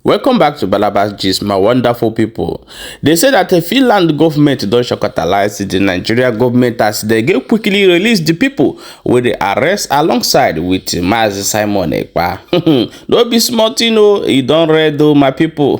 Welcome back to Balabas Gist, my wonderful people. They say that the Finland government don't shocktalize the Nigeria government as they get quickly release the people with the arrest alongside with Mazi Simon Ekpa. Don't be smart, you don't read though, my people.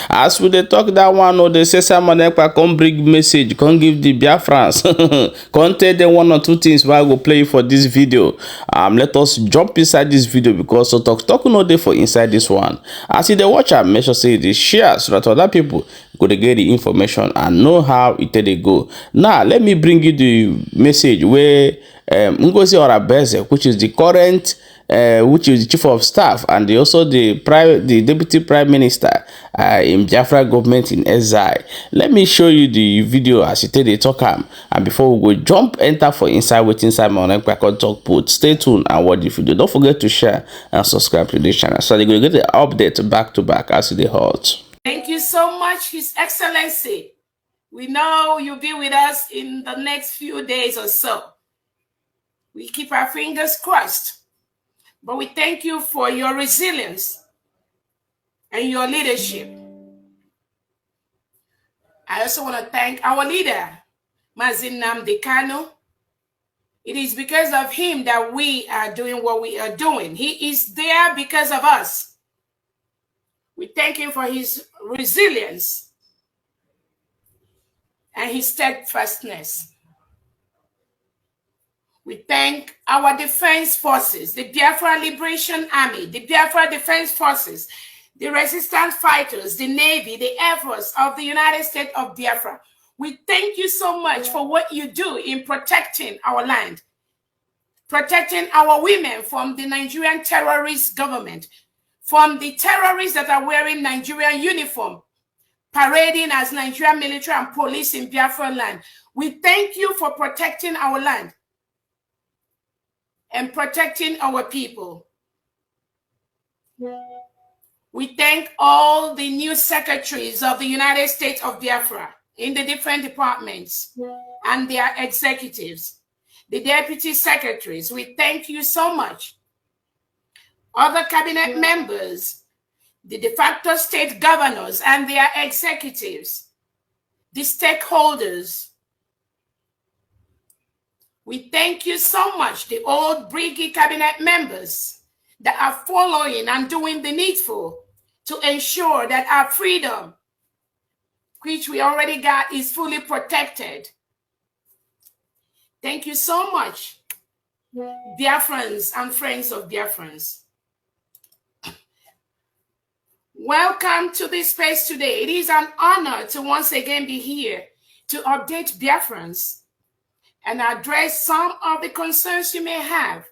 As we they talk that one, they say Simon Ekpa come bring message, come give the Biafrans, come tell them one or two things while I go play for this video. Let us jump inside this video because so talk no day for inside this one. As they watch am, make sure say they share so that other people go to get the information and know how it they go. Now let me bring you the message where Ngozi Orabueze, which is the current which is the chief of staff and also the deputy prime minister in Biafra government in exile. Let me show you the video as it they talk am, and before we go jump enter for inside waiting Simon Ekpa talk put. Stay tuned and watch the video. Don't forget to share and subscribe to this channel so they go get the update back to back as they hot. Thank you so much, His Excellency. We know you'll be with us in the next few days or so. We keep our fingers crossed. But we thank you for your resilience and your leadership. I also want to thank our leader, Mazi Nnamdi Kanu. It is because of him that we are doing what we are doing. He is there because of us. We thank him for his resilience and his steadfastness. We thank our defense forces, the Biafra Liberation Army, the Biafra Defense Forces, the resistance fighters, the Navy, the Air Force of the United States of Biafra. We thank you so much for what you do in protecting our land, protecting our women from the Nigerian terrorist government, from the terrorists that are wearing Nigerian uniform, parading as Nigerian military and police in Biafra land. We thank you for protecting our land and protecting our people. We thank all the new secretaries of the United States of Biafra in the different departments and their executives, the deputy secretaries. We thank you so much. Other cabinet members, the de facto state governors and their executives, the stakeholders. We thank you so much, the old Briggy cabinet members that are following and doing the needful to ensure that our freedom, which we already got, is fully protected. Thank you so much, Biafrans and friends of Biafrans. Welcome to this space today. It is an honor to once again be here to update Biafrans and address some of the concerns you may have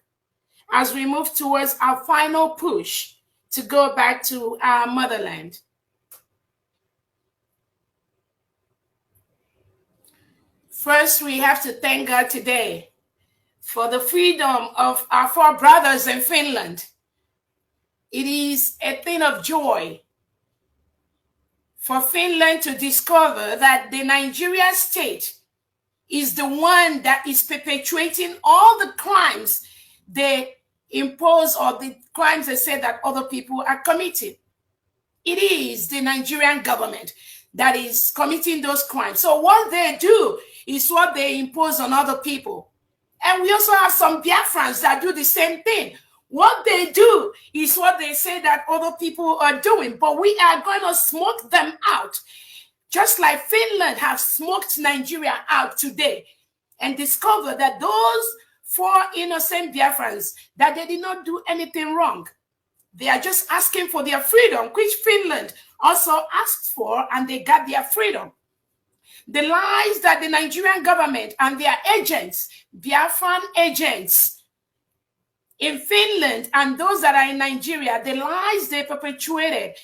as we move towards our final push to go back to our motherland. First, we have to thank God today for the freedom of our four brothers in Finland. It is a thing of joy for Finland to discover that the Nigeria state is the one that is perpetuating all the crimes they impose or the crimes they say that other people are committing. It is the Nigerian government that is committing those crimes. So what they do is what they impose on other people. And we also have some Biafrans that do the same thing. What they do is what they say that other people are doing, but we are going to smoke them out. Just like Finland have smoked Nigeria out today and discovered that those four innocent Biafrans, that they did not do anything wrong. They are just asking for their freedom, which Finland also asked for, and they got their freedom. The lies that the Nigerian government and their agents, Biafran agents in Finland and those that are in Nigeria, the lies they perpetuated,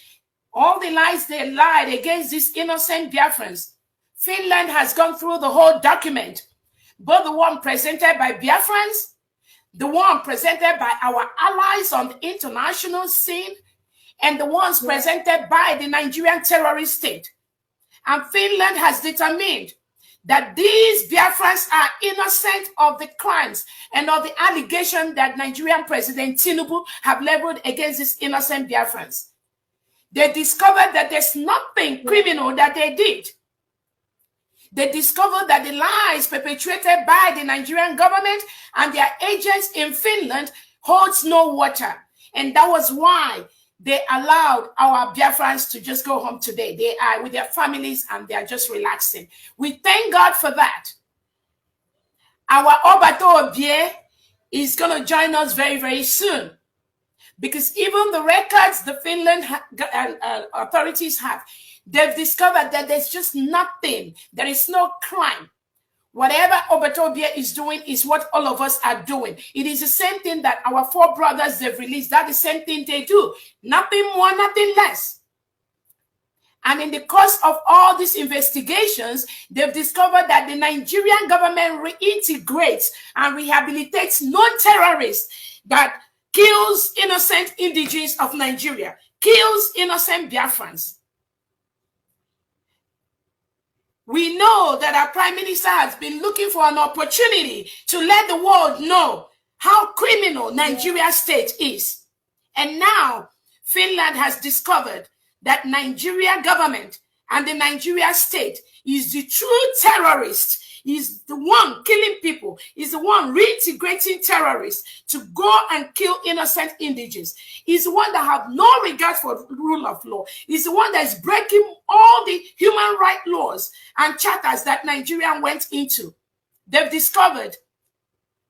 all the lies they lied against these innocent Biafrans. Finland has gone through the whole document, both the one presented by Biafrans, the one presented by our allies on the international scene, and the ones presented by the Nigerian terrorist state. And Finland has determined that these Biafrans are innocent of the crimes and of the allegation that Nigerian President Tinubu have leveled against these innocent Biafrans. they discovered that there's nothing criminal that they did. They discovered that the lies perpetrated by the Nigerian government and their agents in Finland holds no water. And that was why they allowed our Biafrans to just go home today. They are with their families and they are just relaxing. We thank God for that. Our Orabueze is going to join us very, very soon. Because even the records the Finland authorities have, they've discovered that there's just nothing. There is no crime. Whatever Orabueze is doing is what all of us are doing. It is the same thing that our four brothers they've released. That's the same thing they do. Nothing more, nothing less. And in the course of all these investigations, they've discovered that the Nigerian government reintegrates and rehabilitates non-terrorists that kills innocent indigenes of Nigeria, kills innocent Biafrans. We know that our Prime Minister has been looking for an opportunity to let the world know how criminal Nigeria state is. And now Finland has discovered that Nigeria government and the Nigeria state is the true terrorist, is the one killing people, is the one reintegrating terrorists to go and kill innocent indigenes. Is the one that have no regard for the rule of law. Is the one that is breaking all the human rights laws and charters that Nigeria went into. They've discovered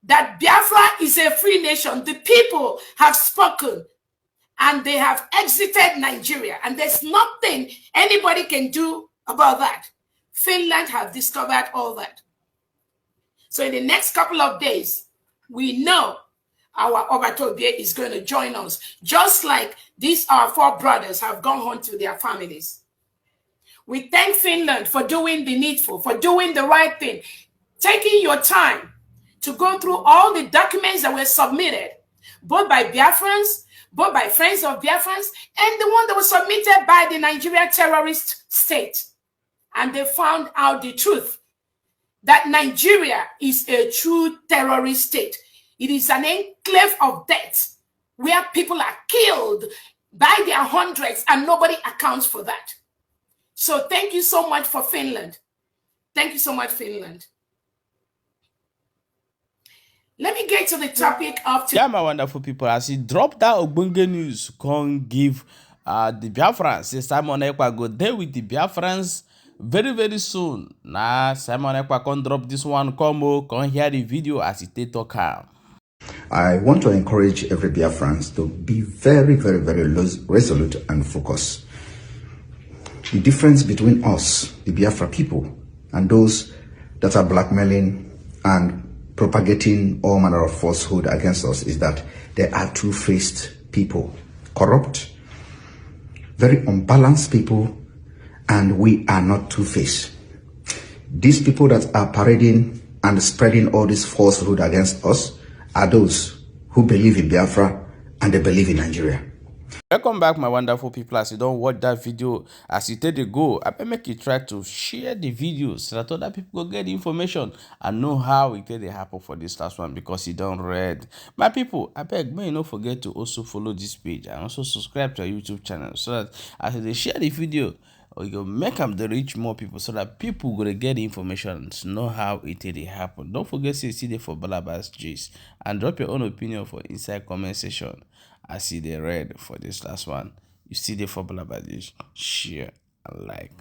that Biafra is a free nation. The people have spoken. And they have exited Nigeria. And there's nothing anybody can do about that. Finland have discovered all that. So in the next couple of days, we know our Orabueze is going to join us. Just like these our four brothers have gone home to their families. We thank Finland for doing the needful, for doing the right thing. Taking your time to go through all the documents that were submitted, both by Biafrans, both by friends of Biafrans, and the one that was submitted by the Nigerian terrorist state. And they found out the truth, that Nigeria is a true terrorist state. It is an enclave of death, where people are killed by their hundreds, and nobody accounts for that. So thank you so much for Finland. Thank you so much, Finland. Let me get to the topic of today. Yeah, my wonderful people, as he dropped that Ogbonge news, can't give the Biafrans. Say Simon Ekpa go there with the Biafrans very, very soon. Nah, Simon Ekpa can't drop this one combo, can't hear the video as he talk out. I want to encourage every Biafrans to be very, very, very resolute and focused. The difference between us, the Biafra people, and those that are blackmailing and propagating all manner of falsehood against us is that they are two-faced people, corrupt, very unbalanced people, and we are not two-faced. These people that are parading and spreading all this falsehood against us are those who believe in Biafra and they believe in Nigeria. Welcome back, my wonderful people. As you don't watch that video as you take the go, I better make you try to share the video so that other people go get the information and know how it did happen for this last one, because you don't read. My people, I beg, may you not forget to also follow this page and also subscribe to our YouTube channel so that as they share the video, or you make them to reach more people so that people gonna get the information to know how it did happen. Don't forget to see the for Balabas G's and drop your own opinion for inside comment section. I see the red for this last one. You see the formula by this, share and like.